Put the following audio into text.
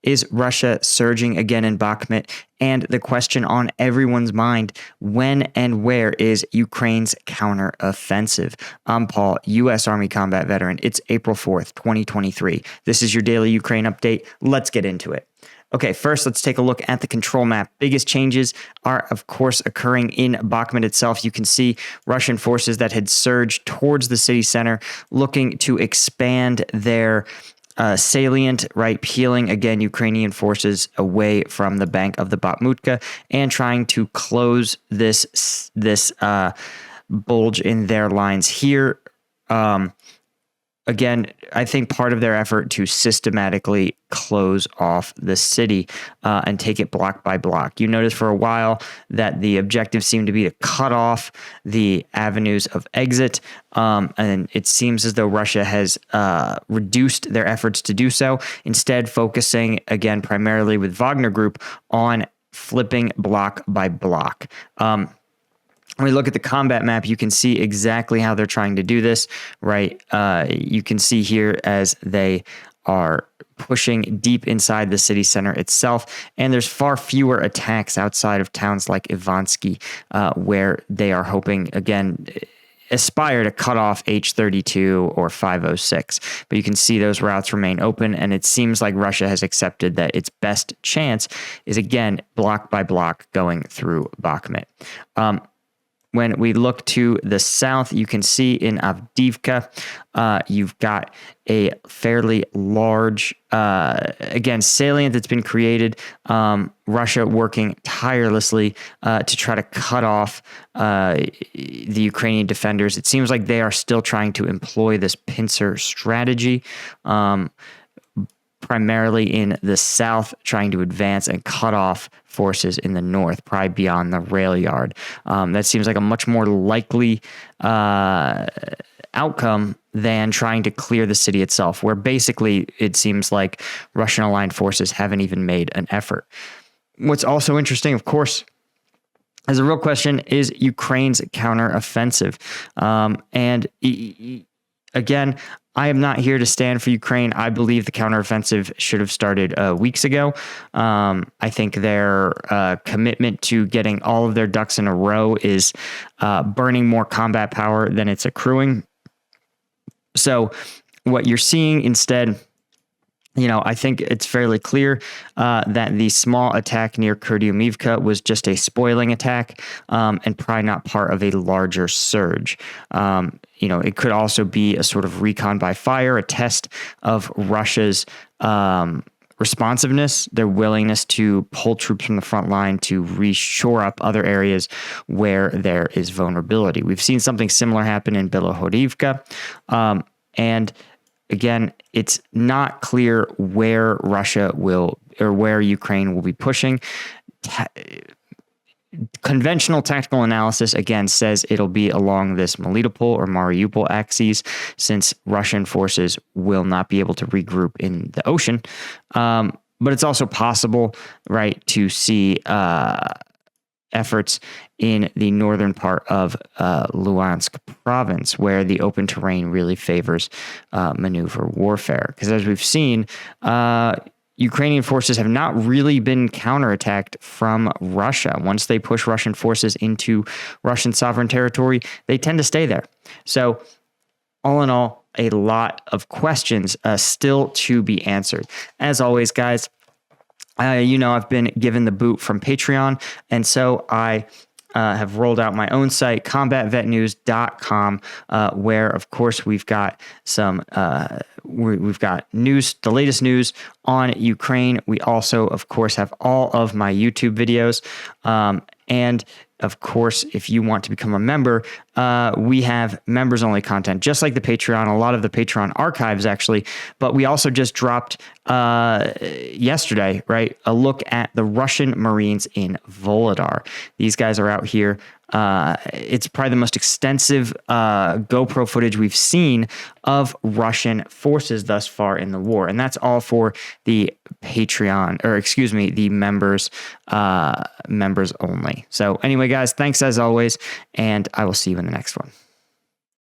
is Russia surging again in Bakhmut? And the question on everyone's mind, when and where is Ukraine's counteroffensive? I'm Paul, U.S. Army combat veteran. It's April 4th, 2023. This is your daily Ukraine update. Let's get into it. Okay, first, let's take a look at the control map. Biggest changes are, of course, occurring in Bakhmut itself. You can see Russian forces that had surged towards the city center looking to expand their salient, right, peeling again Ukrainian forces away from the bank of the Bakhmutka and trying to close this bulge in their lines here. Again, I think part of their effort to systematically close off the city and take it block by block. You notice for a while that the objective seemed to be to cut off the avenues of exit, and it seems as though Russia has reduced their efforts to do so, instead focusing, again, primarily with Wagner Group on flipping block by block. When we look at the combat map, you can see exactly how they're trying to do this, right? You can see here as they are pushing deep inside the city center itself, and there's far fewer attacks outside of towns like Ivansky, where they are hoping, again, aspire to cut off H32 or 506. But you can see those routes remain open, and it seems like Russia has accepted that its best chance is, again, block by block going through Bakhmut. When we look to the south, you can see in Avdiivka, you've got a fairly large, again, salient that's been created. Russia working tirelessly to try to cut off the Ukrainian defenders. It seems like they are still trying to employ this pincer strategy, primarily in the south, trying to advance and cut off forces in the north, probably beyond the rail yard. That seems like a much more likely outcome than trying to clear the city itself, where basically it seems like Russian aligned forces haven't even made an effort. What's also interesting, of course, as a real question, is Ukraine's counteroffensive. Again, I am not here to stand for Ukraine. I believe the counteroffensive should have started weeks ago. I think their commitment to getting all of their ducks in a row is burning more combat power than it's accruing. So what you're seeing instead, I think it's fairly clear that the small attack near Kurdyumivka was just a spoiling attack and probably not part of a larger surge. It could also be a sort of recon by fire, a test of Russia's responsiveness, their willingness to pull troops from the front line to reshore up other areas where there is vulnerability. We've seen something similar happen in Bilohorivka, and again, it's not clear where Russia will or where Ukraine will be pushing. Conventional tactical analysis, again, says it'll be along this Melitopol or Mariupol axes, since Russian forces will not be able to regroup in the ocean. But it's also possible, right, to see efforts in the northern part of Luhansk province, where the open terrain really favors maneuver warfare. Because as we've seen, Ukrainian forces have not really been counterattacked from Russia. Once they push Russian forces into Russian sovereign territory, they tend to stay there. So all in all, a lot of questions still to be answered. As always, guys, I've been given the boot from Patreon, and so I have rolled out my own site, combatvetnews.com, where, of course, we've got we've got news, the latest news on Ukraine. We also, of course, have all of my YouTube videos, and of course, if you want to become a member, we have members-only content, just like the Patreon, a lot of the Patreon archives, actually. But we also just dropped yesterday, right, a look at the Russian Marines in Volodar. These guys are out here. It's probably the most extensive GoPro footage we've seen of Russian forces thus far in the war. And that's all for the Patreon, or excuse me, the members only. So anyway, guys, thanks as always, and I will see you in the next one.